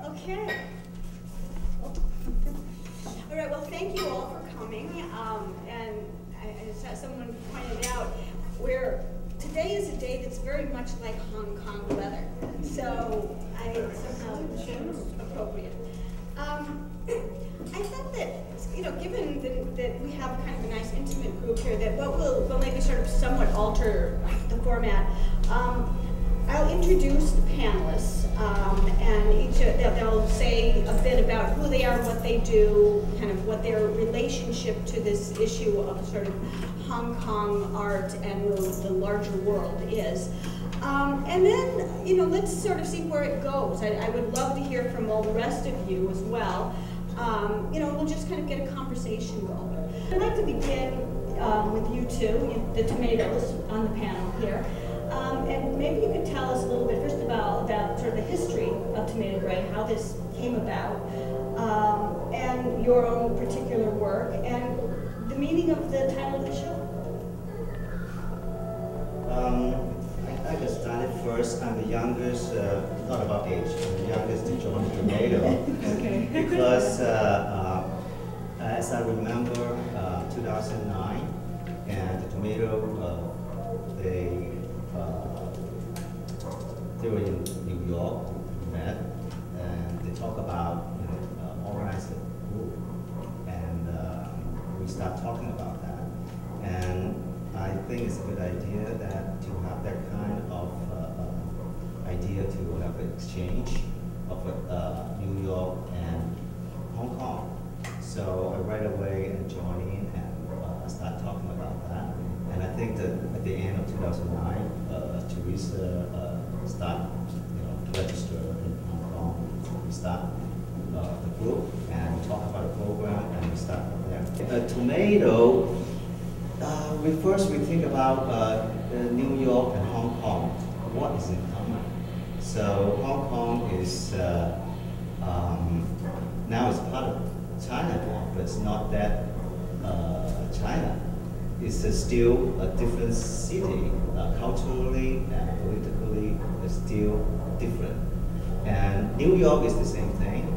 Okay. All right, well, thank you all for coming. And as someone pointed out, today is a day that's very much like Hong Kong weather. So I somehow chose appropriate. I thought that, given that we have kind of a nice intimate group here, that we'll maybe sort of somewhat alter the format. I'll introduce the panelists, and they'll say a bit about who they are, what they do, kind of what their relationship to this issue of sort of Hong Kong art and the larger world is. And then, let's sort of see where it goes. I would love to hear from all the rest of you as well. We'll just kind of get a conversation going. I'd like to begin with you two, the tomatoes on the panel here. And maybe you could tell us a little bit first about sort of the history of Tomato Gray, how this came about, and your own particular work, and the meaning of the title of the show. I just started first. I'm the youngest, not about age, I'm the youngest to join Tomato. Okay. Because as I remember, 2009, and the Tomato, they were in New York, we met, and they talk about organizing a group, and we start talking about that. And I think it's a good idea that to have that kind of idea to have an exchange of New York and Hong Kong. So I right away joined in and start talking about that. And I think that at the end of 2009, Teresa start to register in Hong Kong. We start the group and we talk about the program and we start from there. Tomato, we think about New York and Hong Kong. What is in common? So Hong Kong is now it's part of China, but it's not that China. It's still a different city, culturally and politically. It's still different. And New York is the same thing.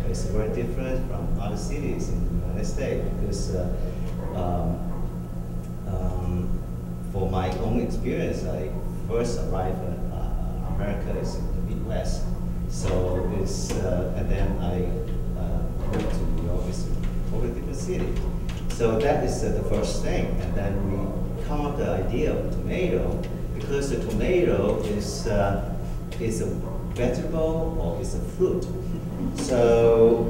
It's very different from other cities in the United States because. For my own experience, I first arrived in America is in the Midwest. So it's, and then I moved to New York, it's a totally different city. So that is the first thing. And then we come up with the idea of tomato, because the tomato is a vegetable or is a fruit. So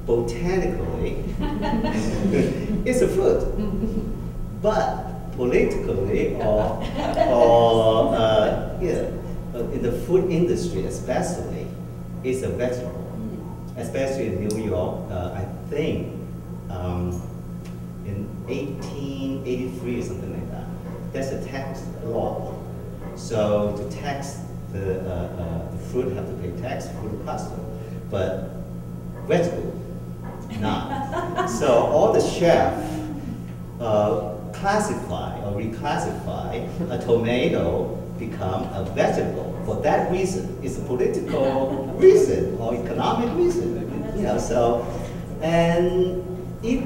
botanically, it's a fruit. But politically, in the food industry especially, it's a vegetable. Especially in New York, I think in 1883 or something like that, there's a tax law. So to tax the fruit have to pay tax, fruit pasta, but vegetable, not. So all the chefs classify or reclassify a tomato become a vegetable. For that reason, it's a political reason or economic reason. And it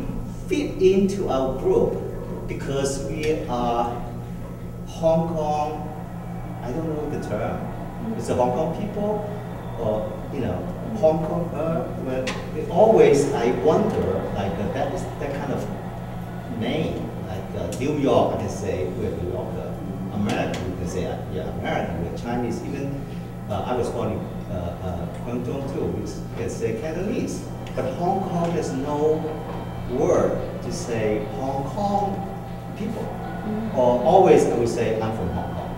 fit into our group because we are Hong Kong. I don't know the term. It's a Hong Kong people, or Hong Kong. Well, always I wonder that kind of name. New York, I can say we're New Yorker. American, we can say American. We're Chinese. Even I was born in Guangdong too. We can say Cantonese. But Hong Kong, there's no word to say Hong Kong people. Or always I would say I'm from Hong Kong.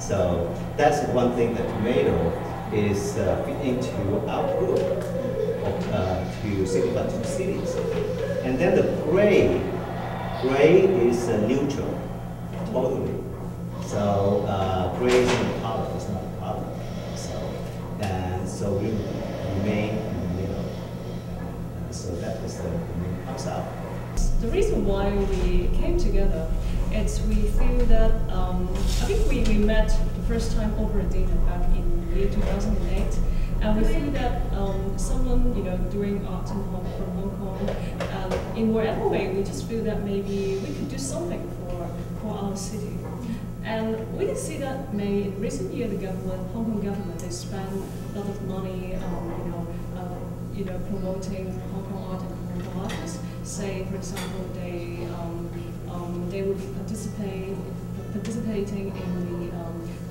So that's one thing that tomato is fit into our group to signify two cities. And then the gray is neutral, totally. So gray is not a color, it's not a color. So we remain in the middle. So that is the main concept. The reason why we came together is we feel that I think we met the first time over a dinner back in the year 2008. And we feel that someone, doing art from Hong Kong, in whatever way, we just feel that maybe we could do something for our city. And we can see that maybe in recent years, the government, Hong Kong government, they spend a lot of money, promoting Hong Kong art and Hong Kong artists. Say, for example, they would be participating in the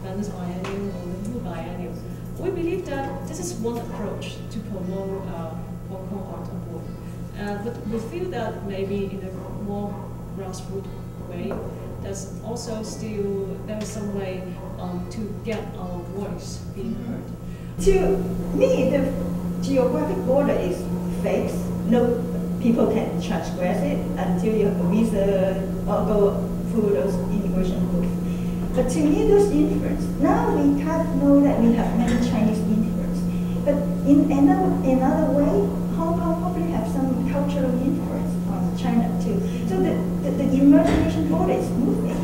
Venice Biennial or the Blue Biennial. We believe that this is one approach to promote Hong Kong art abroad. But we feel that maybe in a more grassroots way, there's also still some way to get our voice being heard. To me, the geographic border is fixed. No people can transgress it until you have a visa or go through those immigration rules. But to me, those influence, now we kind of know that we have many Chinese influence. But in another way, Hong Kong probably have some cultural influence on China too. So the emerging border is moving,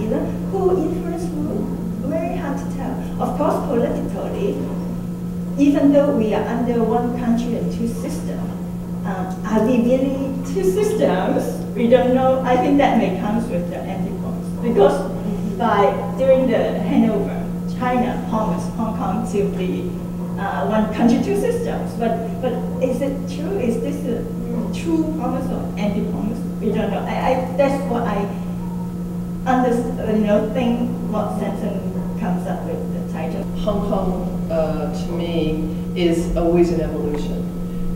who influence who, very hard to tell. Of course, politically, even though we are under one country and two systems, are we really two systems? We don't know. I think that may come with the anti-points. Because during the handover, China promised Hong Kong to be one country, two systems. But is it true? Is this a true promise or anti-promise? We don't know. That's what I understand, think what Samsom comes up with the title. Hong Kong, to me, is always an evolution.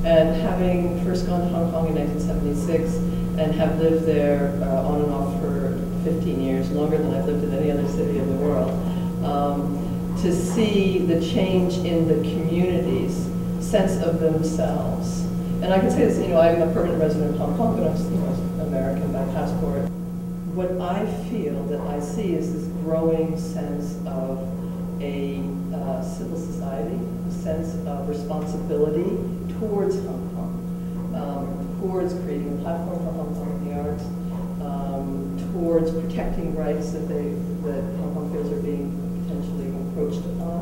And having first gone to Hong Kong in 1976 and have lived there on and off for 15 years, longer than I've lived in any other city in the world, to see the change in the community's sense of themselves. And I can say this, I'm a permanent resident of Hong Kong, but I'm American by passport. What I feel that I see is this growing sense of a civil society, a sense of responsibility towards Hong Kong, towards creating a platform for Hong Kong in the arts, towards protecting rights that Hong Kong feels are being potentially encroached upon,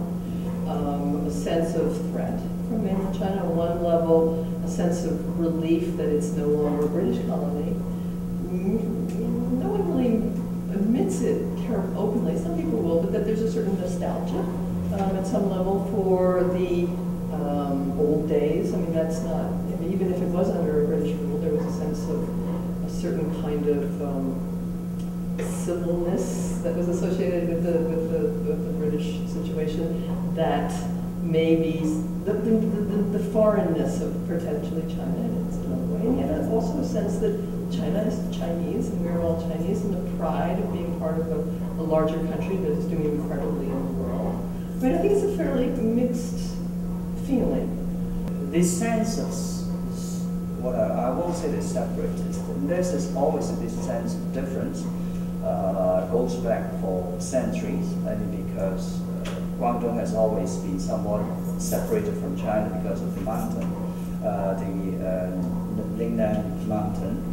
a sense of threat from mainland China on one level, a sense of relief that it's no longer a British colony. No one really admits it terribly openly. Some people will, but that there's a certain nostalgia at some level for the old days. I mean, that's not, even if it was under a British rule, there was a sense of a certain kind of civilness that was associated with the British situation that maybe the foreignness of potentially China in its own way. And yet there's also a sense that China is Chinese and we're all Chinese, and the pride of being part of a larger country that is doing incredibly in the world. I mean, I think it's a fairly mixed feeling. This sense of what I won't say the separatist. There's always this sense of difference. Goes back for centuries, because Guangdong has always been somewhat separated from China because of the mountain, the Lingnan mountain,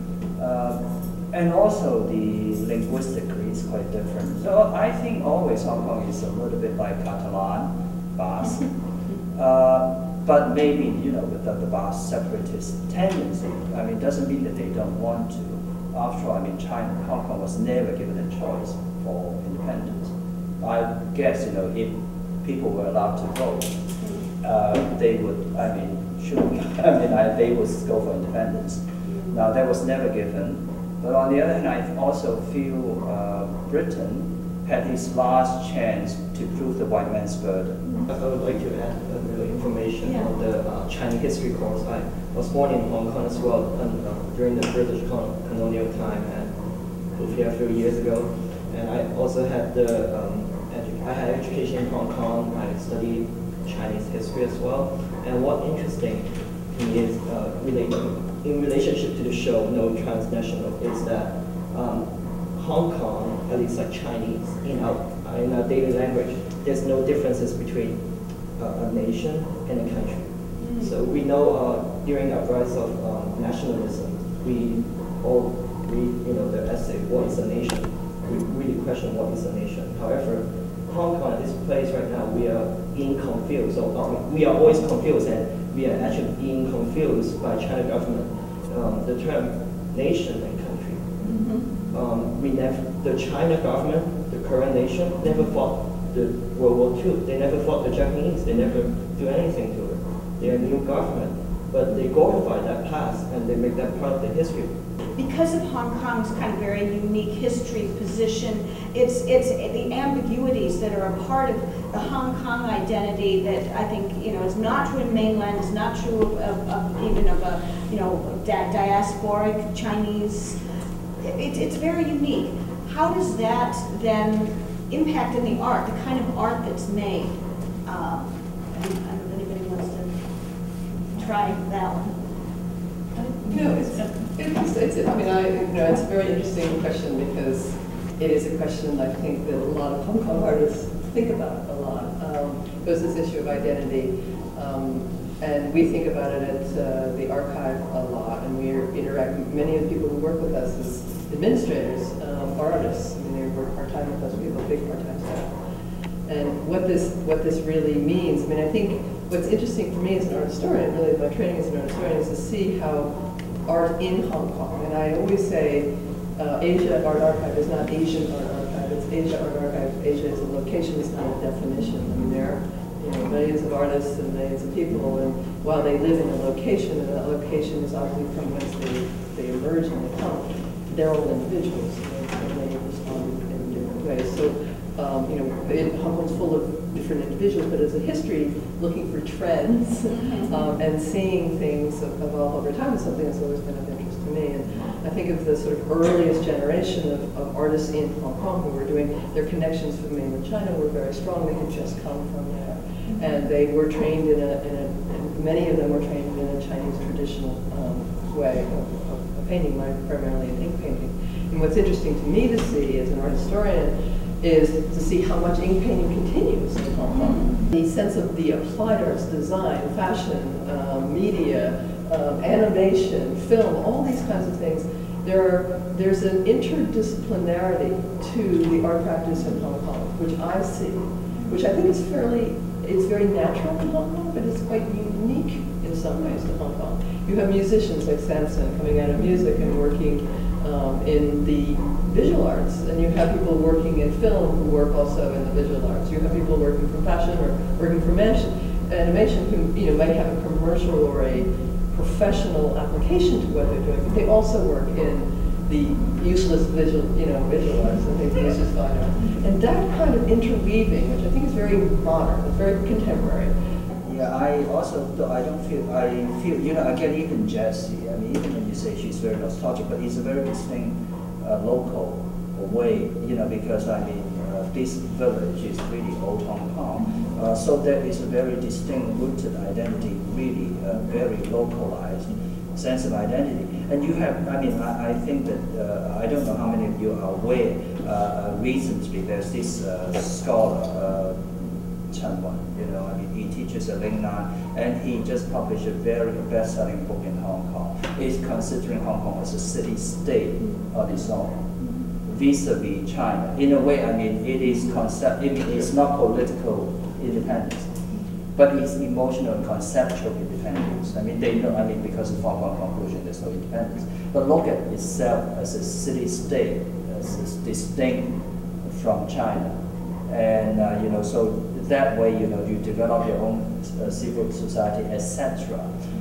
and also the linguistically is quite different. So I think always Hong Kong is a little bit like Catalan, Basque. But maybe, with the Basque separatist tendency, doesn't mean that they don't want to. After all, China, Hong Kong was never given a choice for independence. I guess, if people were allowed to vote, they would, they would go for independence. Now, that was never given. But on the other hand, I also feel Britain had his last chance to prove the white man's burden. I would like to add a little information on the Chinese history course. I was born in Hong Kong as well during the British colonial time and moved here a few years ago. And I also had I had education in Hong Kong. I studied Chinese history as well. And what interesting to me is in relationship to the show No-Transnational is that Hong Kong, at least like Chinese, in our daily language, there's no differences between a nation and a country. So we know during our rise of nationalism, we all read the essay, What is a Nation? We really question what is a nation. However, Hong Kong, this place right now, we are in conflict confused. So we are always confused, and we are actually being confused by China government. The term nation and country. The China government, the current nation, never fought the World War II. They never fought the Japanese. They never do anything to it. They are a new government, but they glorify that past and they make that part of the history. Because of Hong Kong's kind of very unique history position, it's the ambiguities that are a part of the Hong Kong identity that I think is not true in mainland, is not true of even of a diasporic Chinese. It's very unique. How does that then impact in the art, the kind of art that's made? I don't know if anybody wants to try that one. It's a very interesting question because it is a question I think that a lot of Hong Kong artists think about a lot. There's this issue of identity, and we think about it at the archive a lot, and we interact. Many of the people who work with us as administrators are artists. I mean, they work part-time with us. We have a big part-time staff. And what this really means, I think what's interesting for me as an art historian, really my training as an art historian, is to see how art in Hong Kong, and I always say Asia Art Archive is not Asian Art Archive, it's Asia Art Archive. Asia is a location, it's not a definition. I mean, there are millions of artists and millions of people, and while they live in a location, and that location is obviously from whence they emerge and they come, they're all individuals, and they respond in different ways. So, Hong Kong's full of different individuals, but as a history, looking for trends and seeing things evolve over time is something that's always been of interest to me. And I think of the sort of earliest generation of artists in Hong Kong who were doing their connections with mainland China were very strong. They had just come from there, and they were trained and many of them were trained in a Chinese traditional way of painting, primarily in ink painting. And what's interesting to me to see as an art historian is to see how much ink painting continues in Hong Kong. The sense of the applied arts, design, fashion, media, animation, film, all these kinds of things, there's an interdisciplinarity to the art practice in Hong Kong, which I see, which I think is it's very natural in Hong Kong, but it's quite unique in some ways to Hong Kong. You have musicians like Samsom coming out of music and working in the visual arts, and you have people working in film who work also in the visual arts. You have people working from fashion or working from animation who might have a commercial or a professional application to what they're doing, but they also work in the useless visual arts and things that's just fine art. And that kind of interweaving, which I think is very modern, it's very contemporary. Yeah, I feel, again, even Jessie, even when you say she's very nostalgic, but it's a very distinct local way, because this village is really old Hong Kong. So there is a very distinct rooted identity, really very localized sense of identity. And you have, I think that, I don't know how many of you are aware, recently there's this scholar, Chuen, he teaches at Lingnan, and he just published a very best-selling book in Hong Kong. He's considering Hong Kong as a city-state on its own, vis-a-vis China. In a way, it is it's not political independence, but it's emotional and conceptual independence. They know, because of Hong Kong conclusion, there's no independence. But look at itself as a city-state, as distinct from China. And, so that way, you develop your own civil society, etc.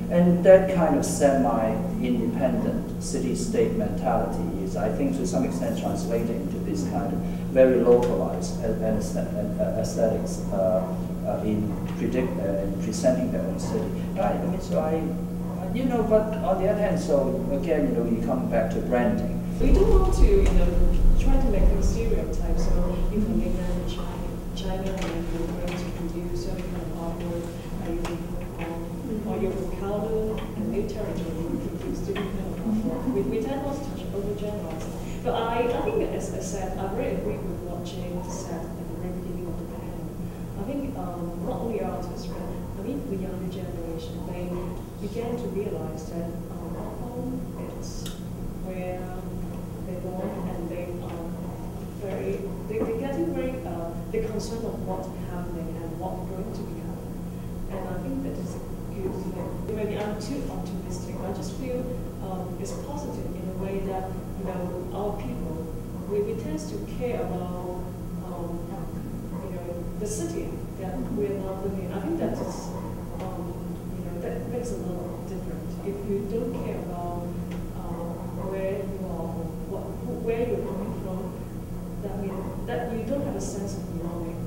And that kind of semi-independent city-state mentality is, I think, to some extent translated into this kind of very localized aesthetics in presenting their own city. But on the other hand, so again, you come back to branding. We don't want to, try to make those stereotypes. So if you make that in China, and you're going to produce certain kind of artwork, you think, or you're from Kowloon and New Territory, you produce different kind of artwork. We tend not to touch overgeneralize. But I think, as I said, I very agree with what Sheung said at the very beginning of the panel. I think not only artists, but the younger generation, they began to realize that Hong Kong is where they're born, and they're getting very they're concerned of what's happening and what's going to be happening. tends to care about the city that we're now living in. I think that is that makes a lot of difference. If you don't care about where you are, where you're coming from, that means that you don't have a sense of belonging,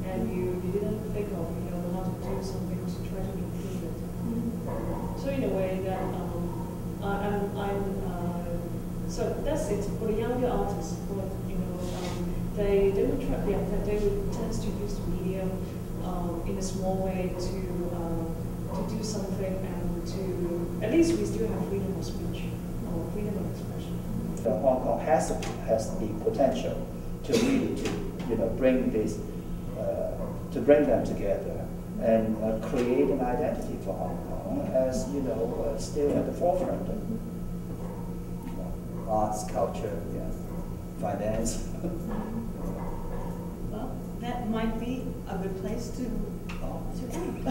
and you didn't think of how to do something to try to improve it. So in a way that so that's it for the younger artists. But they will try. Yeah, they will tend to use the medium in a small way to do something, and to at least we still have freedom of speech or freedom of expression. Hong Kong has the potential to really bring this to bring them together and create an identity for Hong Kong as still at the forefront of arts, culture, finance. Well, that might be a good place to end.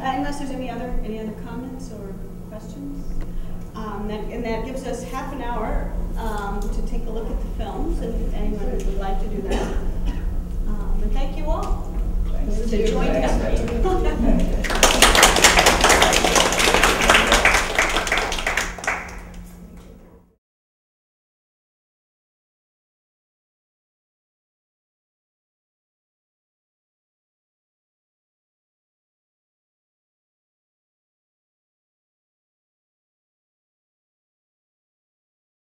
Unless there's any other comments or questions. And that gives us half an hour to take a look at the films, if anyone would like to do that. And thank you all. Thanks. This is a joint effort.